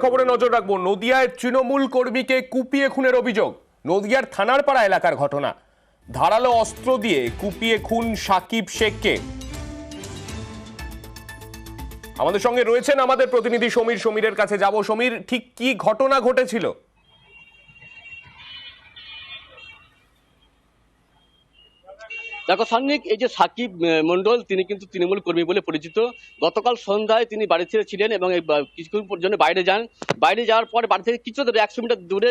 খবরে নজর রাখবো। নদিয়ায় তৃণমূল কর্মীকে কুপিয়ে খুনের অভিযোগ। নদিয়ার থানারপাড়া এলাকার ঘটনা। ধারালো অস্ত্র দিয়ে কুপিয়ে খুন সাকিব শেখকে। আমাদের সঙ্গে রয়েছেন আমাদের প্রতিনিধি সমীর। সমীরের কাছে যাব। সমীর, ঠিক কি ঘটনা ঘটেছিল? দেখো সান্নিক, এই যে সাকিব মন্ডল, তিনি কিন্তু তৃণমূল কর্মী বলে পরিচিত। গতকাল সন্ধ্যায় তিনি বাড়ি ছেড়ে ছিলেন এবং কিছুক্ষণ জন্য বাইরে যান। বাইরে যাওয়ার পর বাড়ি থেকে কিছু দূরে 100 মিটার দূরে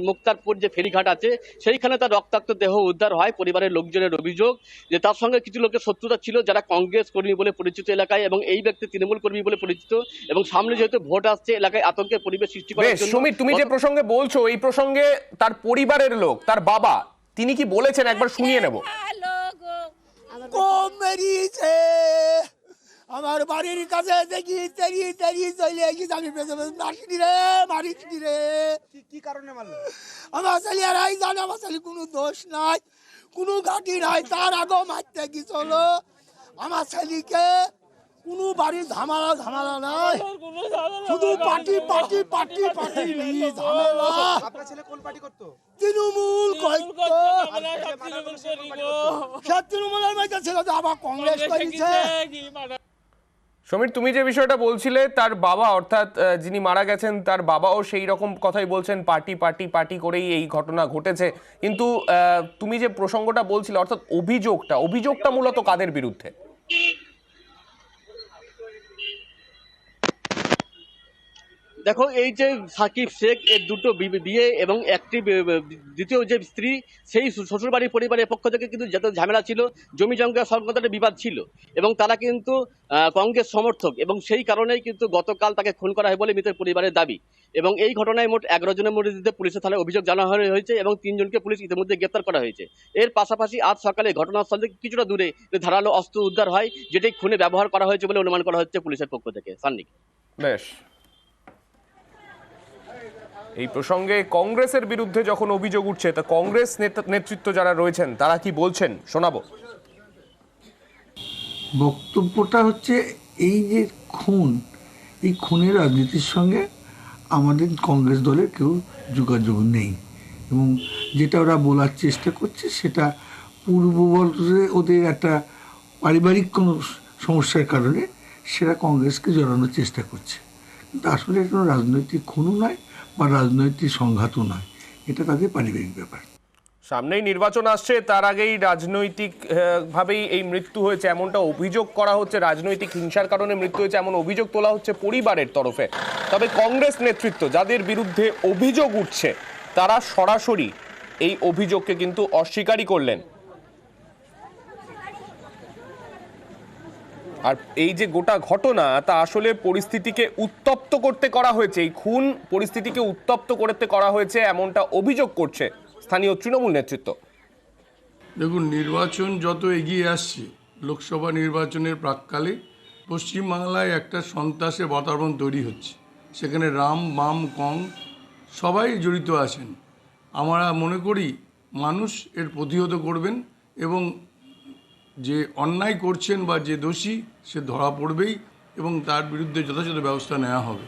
মুক্তারপুর যে ফেরিঘাট আছে, সেইখানে তার রক্তাক্ত দেহ উদ্ধার হয়। পরিবারের লোকজনের অভিযোগ যে তার সঙ্গে কিছু লোকের শত্রুতা ছিল, যারা কংগ্রেস কর্মী বলে পরিচিত এলাকায়, এবং এই ব্যক্তি তৃণমূল কর্মী বলে পরিচিত। এবং সামনে যেহেতু ভোট আসছে, এলাকায় আতঙ্কের পরিবেশ সৃষ্টি করার জন্য। সমীর, তুমি যে প্রসঙ্গে বলছো, এই প্রসঙ্গে তার পরিবারের লোক, তার বাবা, তিনি কি বলেছেন একবার শুনিয়ে নেব। আমার বাড়ির কাছে দেখি তেরি চলে গেছি, আমি মারিনি রে, মারিনি রে। কি কারণে মারলো? আমার ছেলেরাই জানে, আমার ছেলে কোনো দোষ নাই, কোনো ঘাটি নাই, তার আগেও মারতে গেছিল। আমার ছেলেকে কোনো বাড়ির ঝামেলা নাই, শুধু পার্টি পার্টি পার্টি পার্টি ঝামেলা। আপনার ছেলে কোন পার্টি করতো? তৃণমূল করতো। সে তৃণমূলের মধ্যে ছিল, আবার কংগ্রেস করেছে। সমীর, তুমি যে বিষয়টা বলছিলে, তার বাবা অর্থাৎ যিনি মারা গেছেন, তার বাবাও সেই রকম কথাই বলছেন, পার্টি পার্টি পার্টি করেই এই ঘটনা ঘটেছে। কিন্তু তুমি যে প্রসঙ্গটা বলছিলে, অর্থাৎ অভিযোগটা মূলত কাদের বিরুদ্ধে? দেখো, এই যে সাকিব শেখ, এর দুটো বিয়ে এবং একটি দ্বিতীয় যে স্ত্রী, সেই শ্বশুরবাড়ির পরিবারের পক্ষ থেকে কিন্তু যত ঝামেলা ছিল, জমি জমা সংক্রান্ত বিবাদ ছিল, এবং তারা কিন্তু কংগ্রেস সমর্থক, এবং সেই কারণেই কিন্তু গতকাল তাকে খুন করা হয় বলে মৃতের পরিবারের দাবি। এবং এই ঘটনায় মোট 11 জনের মধ্যে পুলিশের থানায় অভিযোগ জানানো হয়েছে এবং 3 জনকে পুলিশ ইতিমধ্যে গ্রেপ্তার করা হয়েছে। এর পাশাপাশি আজ সকালে ঘটনাস্থল থেকে কিছুটা দূরে ধারালো অস্ত্র উদ্ধার হয়, যেটি খুনে ব্যবহার করা হয়েছে বলে অনুমান করা হচ্ছে পুলিশের পক্ষ থেকে। সান্নিক, বেশ। এই প্রসঙ্গে কংগ্রেসের বিরুদ্ধে যখন অভিযোগ উঠছে, তা কংগ্রেস নেতৃত্ব যারা রয়েছেন তারা কি বলছেন শোনাবো। বক্তব্যটা হচ্ছে এই যে খুন, এই খুনের রাজনীতির সঙ্গে আমাদের কংগ্রেস দলের কেউ যোগাযোগ নেই, এবং যেটা ওরা বলার চেষ্টা করছে সেটা পূর্ববর্ষে ওদের একটা পারিবারিক কোনো সমস্যার কারণে সেটা কংগ্রেসকে জড়ানোর চেষ্টা করছে। কিন্তু আসলে কোনো রাজনৈতিক খুনও নয় বা রাজনৈতিক সংঘাতও নয়, এটা তাদের পারিবারিক ব্যাপার। সামনেই নির্বাচন আসছে, তার আগেই রাজনৈতিক ভাবেই এই মৃত্যু হয়েছে এমনটা অভিযোগ করা হচ্ছে, রাজনৈতিক হিংসার কারণে মৃত্যু হয়েছে এমন অভিযোগ তোলা হচ্ছে পরিবারের তরফে। তবে কংগ্রেস নেতৃত্ব যাদের বিরুদ্ধে অভিযোগ উঠছে, তারা সরাসরি এই অভিযোগকে কিন্তু অস্বীকারই করলেন। আর এই যে গোটা ঘটনা, তা আসলে পরিস্থিতিকে উত্তপ্ত করতে করা হয়েছে, এই খুন পরিস্থিতিকে উত্তপ্ত করতে করা হয়েছে এমনটা অভিযোগ করছে স্থানীয় তৃণমূল নেতৃত্ব। দেখুন, নির্বাচন যত এগিয়ে আসছে, লোকসভা নির্বাচনের প্রাককালে পশ্চিমবাংলায় একটা সন্ত্রাসের বাতাবরণ তৈরি হচ্ছে। সেখানে রাম বাম কং সবাই জড়িত আছেন। আমরা মনে করি মানুষ এর প্রতিহত করবেন, এবং যে অন্যায় করছেন বা যে দোষী সে ধরা পড়বেই, এবং তার বিরুদ্ধে যথাযথ ব্যবস্থা নেওয়া হবে।